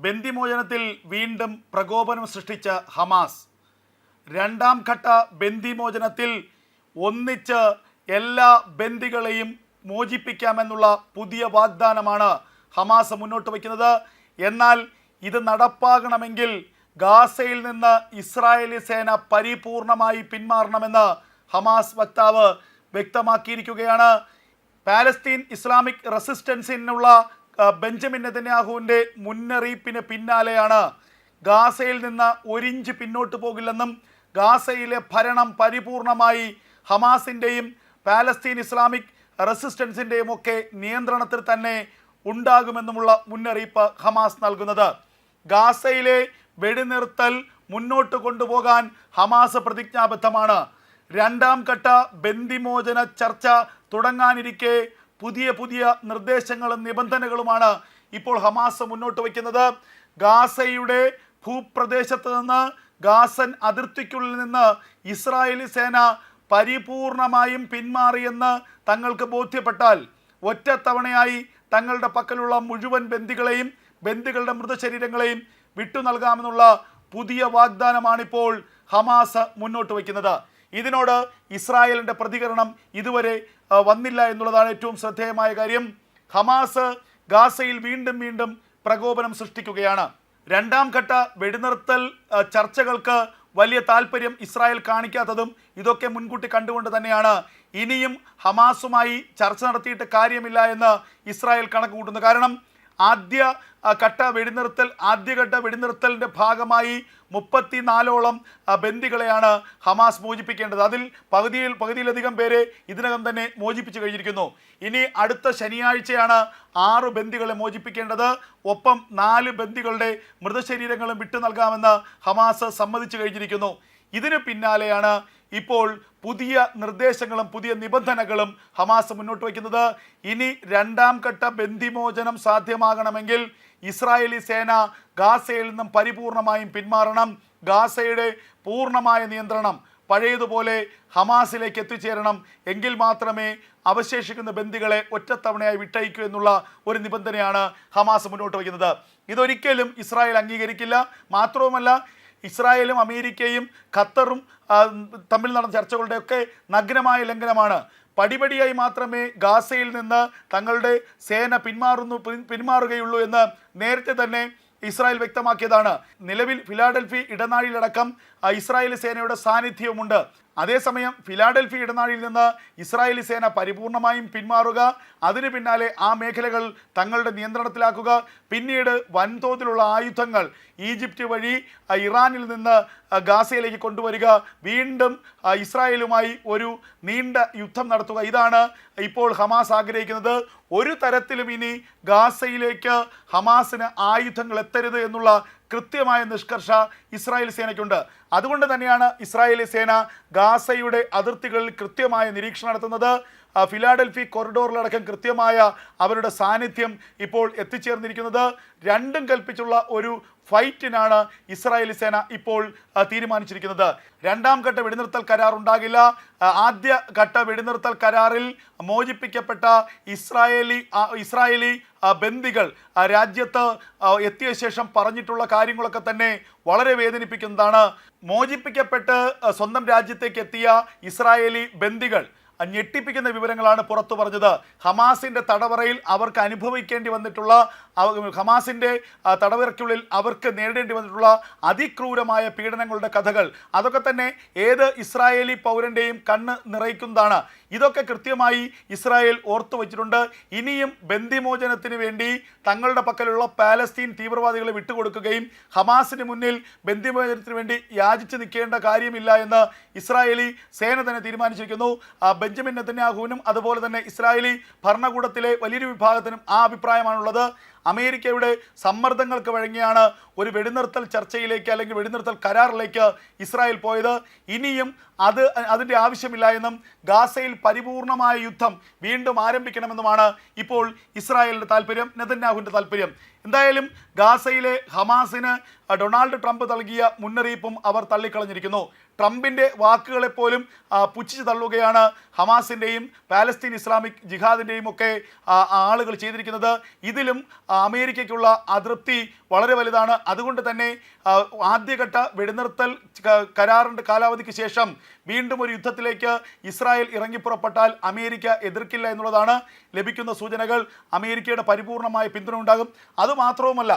ബന്ദിമോചനത്തിൽ വീണ്ടും പ്രകോപനം സൃഷ്ടിച്ച ഹമാസ്. രണ്ടാം ഘട്ട ബന്ദിമോചനത്തിൽ ഒന്നിച്ച് എല്ലാ ബന്ദികളെയും മോചിപ്പിക്കാമെന്നുള്ള പുതിയ വാഗ്ദാനമാണ് ഹമാസ് മുന്നോട്ട് വയ്ക്കുന്നത്. എന്നാൽ ഇത് നടപ്പാകണമെങ്കിൽ ഗാസയിൽ നിന്ന് ഇസ്രായേലി സേന പരിപൂർണമായി പിന്മാറണമെന്ന് ഹമാസ് വക്താവ് വ്യക്തമാക്കിയിരിക്കുകയാണ്. പാലസ്തീൻ ഇസ്ലാമിക് റെസിസ്റ്റൻസിനുള്ള ബെഞ്ചമിൻ നെതന്യാഹുവിൻ്റെ മുന്നറിയിപ്പിന് പിന്നാലെയാണ് ഗാസയിൽ നിന്ന് ഒരിഞ്ച് പിന്നോട്ട് പോകില്ലെന്നും ഗാസയിലെ ഭരണം പരിപൂർണമായി ഹമാസിൻ്റെയും പാലസ്തീൻ ഇസ്ലാമിക് റെസിസ്റ്റൻസിൻ്റെയും ഒക്കെ നിയന്ത്രണത്തിൽ തന്നെ ഉണ്ടാകുമെന്നുമുള്ള മുന്നറിയിപ്പ് ഹമാസ് നൽകുന്നത്. ഗാസയിലെ വെടിനിർത്തൽ മുന്നോട്ട് കൊണ്ടുപോകാൻ ഹമാസ് പ്രതിജ്ഞാബദ്ധമാണ്. രണ്ടാം ഘട്ട ബന്ദിമോചന ചർച്ച തുടങ്ങാനിരിക്കെ പുതിയ നിർദ്ദേശങ്ങളും നിബന്ധനകളുമാണ് ഇപ്പോൾ ഹമാസ് മുന്നോട്ട് വയ്ക്കുന്നത്. ഗാസയുടെ ഭൂപ്രദേശത്ത് നിന്ന് ഗാസൻ അതിർത്തിക്കുള്ളിൽ നിന്ന് ഇസ്രായേലി സേന പരിപൂർണമായും പിന്മാറിയെന്ന് തങ്ങൾക്ക് ബോധ്യപ്പെട്ടാൽ ഒറ്റത്തവണയായി തങ്ങളുടെ പക്കലുള്ള മുഴുവൻ ബന്ദികളെയും ബന്ദികളുടെ മൃതശരീരങ്ങളെയും വിട്ടു നൽകാമെന്നുള്ള പുതിയ വാഗ്ദാനമാണിപ്പോൾ ഹമാസ് മുന്നോട്ട് വയ്ക്കുന്നത്. ഇതിനോട് ഇസ്രായേലിൻ്റെ പ്രതികരണം ഇതുവരെ വന്നില്ല എന്നുള്ളതാണ് ഏറ്റവും ശ്രദ്ധേയമായ കാര്യം. ഹമാസ് ഗാസയിൽ വീണ്ടും പ്രകോപനം സൃഷ്ടിക്കുകയാണ്. രണ്ടാം ഘട്ട വെടിനിർത്തൽ ചർച്ചകൾക്ക് വലിയ താല്പര്യം ഇസ്രായേൽ കാണിക്കാത്തതും ഇതൊക്കെ മുൻകൂട്ടി കണ്ടുകൊണ്ട് തന്നെയാണ് ഇനിയും ഹമാസുമായി ചർച്ച നടത്തിയിട്ട് കാര്യമില്ല എന്ന് ഇസ്രായേൽ കണക്ക് കൂട്ടുന്നു. കാരണം ആദ്യഘട്ട വെടിനിർത്തലിൻ്റെ ഭാഗമായി 34ഓളം ബന്ദികളെയാണ് ഹമാസ് മോചിപ്പിക്കേണ്ടത്. അതിൽ പകുതിയിലധികം പേരെ ഇതിനകം തന്നെ മോചിപ്പിച്ചു കഴിഞ്ഞിരിക്കുന്നു. ഇനി അടുത്ത ശനിയാഴ്ചയാണ് 6 ബന്ദികളെ മോചിപ്പിക്കേണ്ടത്. ഒപ്പം 4 ബന്ദികളുടെ മൃതശരീരങ്ങളും വിട്ടു നൽകാമെന്ന് ഹമാസ് സമ്മതിച്ചു കഴിഞ്ഞിരിക്കുന്നു. ഇതിന് പിന്നാലെയാണ് ഇപ്പോൾ പുതിയ നിർദ്ദേശങ്ങളും പുതിയ നിബന്ധനകളും ഹമാസ് മുന്നോട്ട് വയ്ക്കുന്നത്. ഇനി രണ്ടാം ഘട്ട ബന്ദിമോചനം സാധ്യമാകണമെങ്കിൽ ഇസ്രായേലി സേന ഗാസയിൽ നിന്നും പരിപൂർണമായും പിന്മാറണം. ഗാസയുടെ പൂർണ്ണമായ നിയന്ത്രണം പഴയതുപോലെ ഹമാസിലേക്ക് എത്തിച്ചേരണം. എങ്കിൽ മാത്രമേ അവശേഷിക്കുന്ന ബന്ദികളെ ഒറ്റത്തവണയായി വിട്ടയക്കൂ എന്നുള്ള ഒരു നിബന്ധനയാണ് ഹമാസ് മുന്നോട്ട് വയ്ക്കുന്നത്. ഇതൊരിക്കലും ഇസ്രായേൽ അംഗീകരിക്കില്ല. മാത്രവുമല്ല, ഇസ്രായേലും അമേരിക്കയും ഖത്തറും തമ്മിൽ നടന്ന ചർച്ചകളുടെയൊക്കെ നഗ്നമായ ലംഘനമാണ്. പടിപടിയായി മാത്രമേ ഗാസയിൽ നിന്ന് തങ്ങളുടെ സേന പിന്മാറുകയുള്ളൂ എന്ന് നേരത്തെ തന്നെ ഇസ്രായേൽ വ്യക്തമാക്കിയതാണ്. നിലവിൽ ഫിലാഡൽഫി ഇടനാഴിയിലടക്കം ഇസ്രായേലി സേനയുടെ സാന്നിധ്യവുമുണ്ട്. അതേസമയം ഫിലാഡൽഫി ഇടനാഴിയിൽ നിന്ന് ഇസ്രായേലി സേന പരിപൂർണമായും പിന്മാറുക, അതിന് പിന്നാലെ ആ മേഖലകൾ തങ്ങളുടെ നിയന്ത്രണത്തിലാക്കുക, പിന്നീട് വൻതോതിലുള്ള ആയുധങ്ങൾ ഈജിപ്റ്റ് വഴി ഇറാനിൽ നിന്ന് ഗാസയിലേക്ക് കൊണ്ടുവരിക, വീണ്ടും ഇസ്രായേലുമായി ഒരു നീണ്ട യുദ്ധം നടത്തുക. ഇതാണ് ഇപ്പോൾ ഹമാസ് ആഗ്രഹിക്കുന്നത്. ഒരു തരത്തിലും ഇനി ഗാസയിലേക്ക് ഹമാസിന് ആയുധങ്ങൾ എത്തരുത് എന്നുള്ള കൃത്യമായ നിഷ്കർഷ ഇസ്രായേൽ സേനയ്ക്കുണ്ട്. അതുകൊണ്ട് തന്നെയാണ് ഇസ്രായേലി സേന ഗാസയുടെ അതിർത്തികളിൽ കൃത്യമായ നിരീക്ഷണം നടത്തുന്നത്. ഫിലാഡൽഫി കൊറിഡോറിലടക്കം കൃത്യമായ അവരുടെ സാന്നിധ്യം ഇപ്പോൾ എത്തിച്ചേർന്നിരിക്കുന്നത്. രണ്ടും കൽപ്പിച്ചുള്ള ഒരു ഫൈറ്റിനാണ് ഇസ്രായേലി സേന ഇപ്പോൾ തീരുമാനിച്ചിരിക്കുന്നത്. രണ്ടാം ഘട്ട വെടിനിർത്തൽ കരാർ ഉണ്ടാകില്ല. ആദ്യഘട്ട വെടിനിർത്തൽ കരാറിൽ മോചിപ്പിക്കപ്പെട്ട ഇസ്രായേലി ബന്ദികൾ രാജ്യത്ത് എത്തിയ ശേഷം പറഞ്ഞിട്ടുള്ള കാര്യങ്ങളൊക്കെ തന്നെ വളരെ വേദനിപ്പിക്കുന്നതാണ്. മോചിപ്പിക്കപ്പെട്ട് സ്വന്തം രാജ്യത്തേക്ക് എത്തിയ ഇസ്രായേലി ബന്ദികൾ ഞെട്ടിപ്പിക്കുന്ന വിവരങ്ങളാണ് പുറത്തു പറഞ്ഞത്. ഹമാസിൻ്റെ തടവറയിൽ അവർക്ക് അനുഭവിക്കേണ്ടി വന്നിട്ടുള്ള, ഹമാസിൻ്റെ തടവറയ്ക്കുള്ളിൽ അവർക്ക് നേരിടേണ്ടി വന്നിട്ടുള്ള അതിക്രൂരമായ പീഡനങ്ങളുടെ കഥകൾ, അതൊക്കെ തന്നെ ഏത് ഇസ്രായേലി പൗരൻ്റെയും കണ്ണ് നിറയ്ക്കുന്നതാണ്. ഇതൊക്കെ കൃത്യമായി ഇസ്രായേൽ ഓർത്തു വച്ചിട്ടുണ്ട്. ഇനിയും ബന്ദിമോചനത്തിന് വേണ്ടി തങ്ങളുടെ പക്കലുള്ള പാലസ്തീൻ തീവ്രവാദികളെ വിട്ടുകൊടുക്കുകയും ഹമാസിന് മുന്നിൽ ബന്ദിമോചനത്തിന് വേണ്ടി യാചിച്ചു നിൽക്കേണ്ട കാര്യമില്ല എന്ന് ഇസ്രായേലി സേന തന്നെ തീരുമാനിച്ചിരിക്കുന്നു. ബെഞ്ചമിൻ നെതന്യാഹുവിനും അതുപോലെ തന്നെ ഇസ്രായേലി ഭരണകൂടത്തിലെ വലിയൊരു വിഭാഗത്തിനും ആ അഭിപ്രായമാണുള്ളത്. അമേരിക്കയുടെ സമ്മർദ്ദങ്ങൾക്ക് വഴങ്ങിയാണ് ഒരു വെടിനിർത്തൽ ചർച്ചയിലേക്ക് അല്ലെങ്കിൽ വെടിനിർത്തൽ കരാറിലേക്ക് ഇസ്രായേൽ പോയത്. ഇനിയും അതിൻ്റെ ആവശ്യമില്ല എന്നും ഗാസയിൽ പരിപൂർണമായ യുദ്ധം വീണ്ടും ആരംഭിക്കണമെന്നുമാണ് ഇപ്പോൾ ഇസ്രായേലിൻ്റെ താല്പര്യം, നെതന്യാഹുവിൻ്റെ താല്പര്യം. എന്തായാലും ഗാസയിലെ ഹമാസിന് ഡൊണാൾഡ് ട്രംപ് നൽകിയ മുന്നറിയിപ്പും അവർ തള്ളിക്കളഞ്ഞിരിക്കുന്നു. ട്രംപിൻ്റെ വാക്കുകളെപ്പോലും പുച്ഛിച്ച് തള്ളുകയാണ് ഹമാസിൻ്റെയും പാലസ്തീൻ ഇസ്ലാമിക് ജിഹാദിൻ്റെയും ഒക്കെ ആളുകൾ ചെയ്തിരിക്കുന്നത്. ഇതിലും അമേരിക്കയ്ക്കുള്ള അതൃപ്തി വളരെ വലുതാണ്. അതുകൊണ്ട് തന്നെ ആദ്യഘട്ട വെടിനിർത്തൽ കരാറിൻ്റെ കാലാവധിക്ക് ശേഷം വീണ്ടും ഒരു യുദ്ധത്തിലേക്ക് ഇസ്രായേൽ ഇറങ്ങിപ്പുറപ്പെട്ടാൽ അമേരിക്ക എതിർക്കില്ല എന്നുള്ളതാണ് ലഭിക്കുന്ന സൂചനകൾ. അമേരിക്കയുടെ പരിപൂർണമായ പിന്തുണ ഉണ്ടാകും. അതുമാത്രവുമല്ല,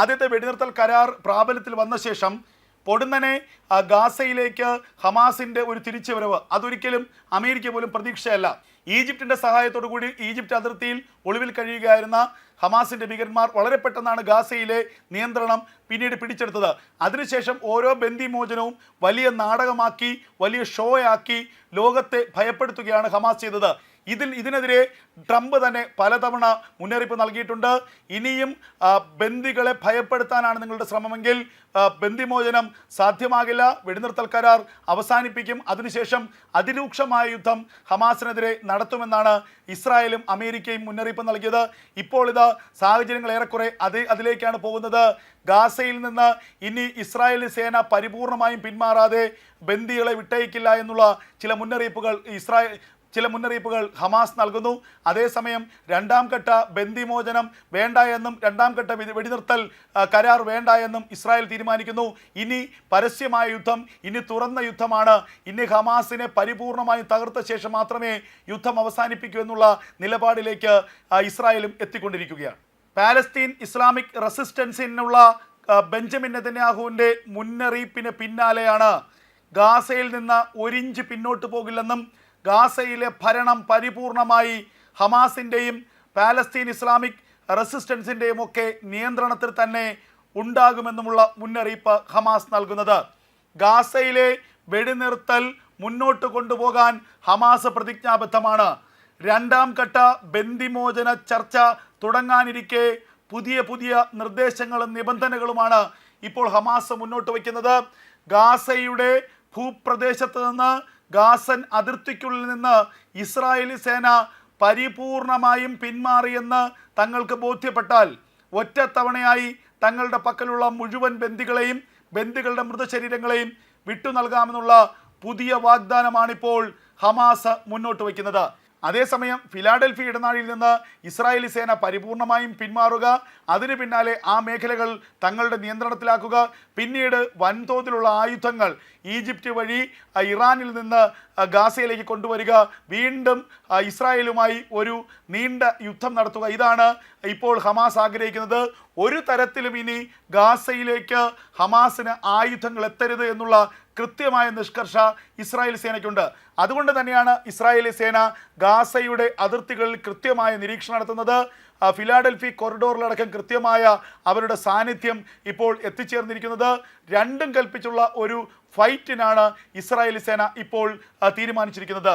ആദ്യത്തെ വെടിനിർത്തൽ കരാർ പ്രാബല്യത്തിൽ വന്ന ശേഷം പൊടുന്നനെ ഗാസയിലേക്ക് ഹമാസിൻ്റെ ഒരു തിരിച്ചുവരവ് അതൊരിക്കലും അമേരിക്ക പോലും പ്രതീക്ഷയല്ല. ഈജിപ്തിൻ്റെ സഹായത്തോടു കൂടി ഈജിപ്റ്റ് അതിർത്തിയിൽ ഒളിവിൽ കഴിയുകയായിരുന്ന ഹമാസിൻ്റെ ഭീകരന്മാർ വളരെ പെട്ടെന്നാണ് ഗാസയിലെ നിയന്ത്രണം പിന്നീട് പിടിച്ചെടുത്തത്. അതിനുശേഷം ഓരോ ബന്ദിമോചനവും വലിയ നാടകമാക്കി, വലിയ ഷോ ആക്കി ലോകത്തെ ഭയപ്പെടുത്തുകയാണ് ഹമാസ് ചെയ്തത്. ഇതിനെതിരെ ട്രംപ് തന്നെ പലതവണ മുന്നറിയിപ്പ് നൽകിയിട്ടുണ്ട്. ഇനിയും ബന്ദികളെ ഭയപ്പെടുത്താനാണ് നിങ്ങളുടെ ശ്രമമെങ്കിൽ ബന്ദിമോചനം സാധ്യമാകില്ല, വെടിനിർത്തൽ കരാർ അവസാനിപ്പിക്കും, അതിനുശേഷം അതിരൂക്ഷമായ യുദ്ധം ഹമാസിനെതിരെ നടത്തുമെന്നാണ് ഇസ്രായേലും അമേരിക്കയും മുന്നറിയിപ്പ് നൽകിയത്. ഇപ്പോൾ ഇത് സാഹചര്യങ്ങൾ ഏറെക്കുറെ അതിലേക്കാണ് പോകുന്നത്. ഗാസയിൽ നിന്ന് ഇനി ഇസ്രായേലി സേന പരിപൂർണമായും പിന്മാറാതെ ബന്ദികളെ വിട്ടയക്കില്ല എന്നുള്ള ചില മുന്നറിയിപ്പുകൾ ഹമാസ് നൽകുന്നു. അതേസമയം രണ്ടാം ഘട്ട ബന്ദിമോചനം വേണ്ട എന്നും രണ്ടാം ഘട്ട വെടിനിർത്തൽ കരാർ വേണ്ട എന്നും ഇസ്രായേൽ തീരുമാനിക്കുന്നു. ഇനി പരസ്യമായ യുദ്ധം, ഇനി തുറന്ന യുദ്ധമാണ്. ഇനി ഹമാസിനെ പരിപൂർണമായും തകർത്ത ശേഷം മാത്രമേ യുദ്ധം അവസാനിപ്പിക്കൂ എന്നുള്ള നിലപാടിലേക്ക് ഇസ്രായേലും എത്തിക്കൊണ്ടിരിക്കുകയാണ്. പാലസ്തീൻ ഇസ്ലാമിക് റെസിസ്റ്റൻസിനുള്ള ബെഞ്ചമിൻ നെതന്യാഹുവിൻ്റെ മുന്നറിയിപ്പിന് പിന്നാലെയാണ് ഗാസയിൽ നിന്ന് ഒരിഞ്ച് പിന്നോട്ട് പോകില്ലെന്നും ഗാസയിലെ ഭരണം പരിപൂർണമായി ഹമാസിൻ്റെയും പാലസ്തീൻ ഇസ്ലാമിക് റെസിസ്റ്റൻസിൻ്റെയും ഒക്കെ നിയന്ത്രണത്തിൽ തന്നെ ഉണ്ടാകുമെന്നുമുള്ള മുന്നറിയിപ്പ് ഹമാസ് നൽകുന്നത്. ഗാസയിലെ വെടിനിർത്തൽ മുന്നോട്ട് കൊണ്ടുപോകാൻ ഹമാസ് പ്രതിജ്ഞാബദ്ധമാണ്. രണ്ടാം ഘട്ട ബന്ദിമോചന ചർച്ച തുടങ്ങാനിരിക്കെ പുതിയ നിർദ്ദേശങ്ങളും നിബന്ധനകളുമാണ് ഇപ്പോൾ ഹമാസ് മുന്നോട്ട് വയ്ക്കുന്നത്. ഗാസയുടെ ഭൂപ്രദേശത്ത് നിന്ന്, ഗാസൻ അതിർത്തിക്കുള്ളിൽ നിന്ന് ഇസ്രായേലി സേന പരിപൂർണമായും പിന്മാറിയെന്ന് തങ്ങൾക്ക് ബോധ്യപ്പെട്ടാൽ ഒറ്റത്തവണയായി തങ്ങളുടെ പക്കലുള്ള മുഴുവൻ ബന്ദികളുടെ മൃതശരീരങ്ങളെയും വിട്ടു നൽകാമെന്നുള്ള പുതിയ വാഗ്ദാനമാണിപ്പോൾ ഹമാസ് മുന്നോട്ട് വയ്ക്കുന്നത്. അതേസമയം ഫിലാഡൽഫി ഇടനാഴിയിൽ നിന്ന് ഇസ്രായേലി സേന പരിപൂർണമായും പിന്മാറുക, അതിന് പിന്നാലെ ആ മേഖലകൾ തങ്ങളുടെ നിയന്ത്രണത്തിലാക്കുക, പിന്നീട് വൻതോതിലുള്ള ആയുധങ്ങൾ ഈജിപ്റ്റ് വഴി ഇറാനിൽ നിന്ന് ഗാസയിലേക്ക് കൊണ്ടുവരിക, വീണ്ടും ഇസ്രായേലുമായി ഒരു നീണ്ട യുദ്ധം നടത്തുക, ഇതാണ് ഇപ്പോൾ ഹമാസ് ആഗ്രഹിക്കുന്നത്. ഒരു തരത്തിലും ഇനി ഗാസയിലേക്ക് ഹമാസിന് ആയുധങ്ങൾ എത്തരുത് എന്നുള്ള കൃത്യമായ നിഷ്കർഷ ഇസ്രായേൽ സേനയ്ക്കുണ്ട്. അതുകൊണ്ട് തന്നെയാണ് ഇസ്രായേലി സേന ഗാസയുടെ അതിർത്തികളിൽ കൃത്യമായ നിരീക്ഷണം നടത്തുന്നത്. ഫിലാഡൽഫി കോറിഡോറിലടക്കം കൃത്യമായ അവരുടെ സാന്നിധ്യം ഇപ്പോൾ എത്തിച്ചേർന്നിരിക്കുന്നത്. രണ്ടും കൽപ്പിച്ചുള്ള ഒരു ഫൈറ്റിനാണ് ഇസ്രായേലി സേന ഇപ്പോൾ തീരുമാനിച്ചിരിക്കുന്നത്.